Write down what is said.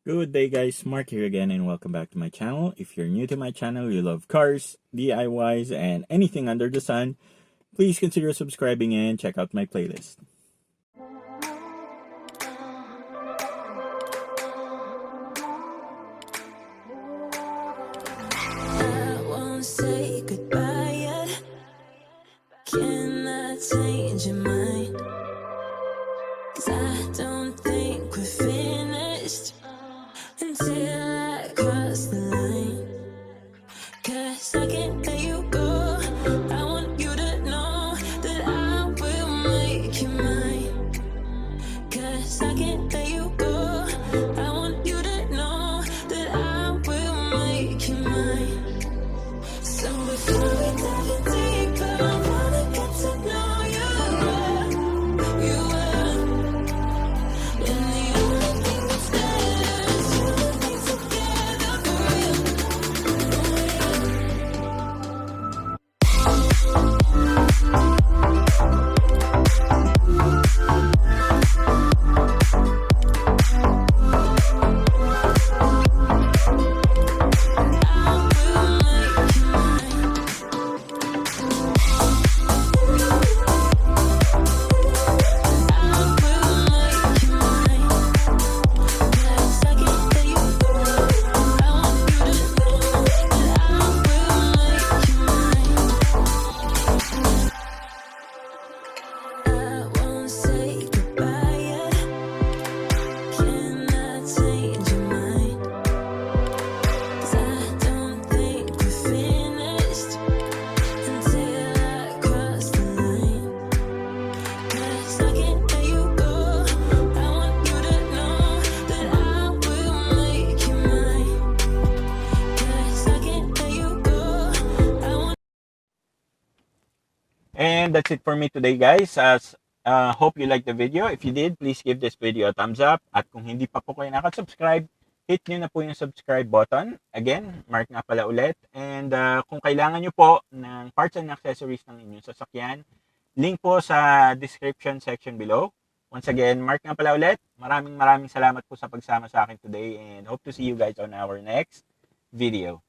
Good day guys, Mark here again and welcome back to my channel. If you're new to my channel, you love cars, DIYs, and anything under the sun, please consider subscribing and check out my playlist. I won't say goodbye yet. Can I change your mind? 'Cause I don't think we're finished until I cross the line. 'Cause I can't let you go. I want you to know that I will make you mine. 'Cause I can't let you go. I want you to know that I will make you mine. So before we dive in deeper, I wanna get to know you well, you well. And the only thing that's better is you and me together for real, for And that's it for me today guys. Hope you liked the video. If you did, please give this video a thumbs up. At kung hindi pa po kayo nakasubscribe, hit nyo na po yung subscribe button. Again, Mark nga pala ulit. And kung kailangan nyo po ng parts and accessories ng inyong sasakyan, link po sa description section below. Once again, Mark nga pala ulit. Maraming salamat po sa pagsama sa akin today and hope to see you guys on our next video.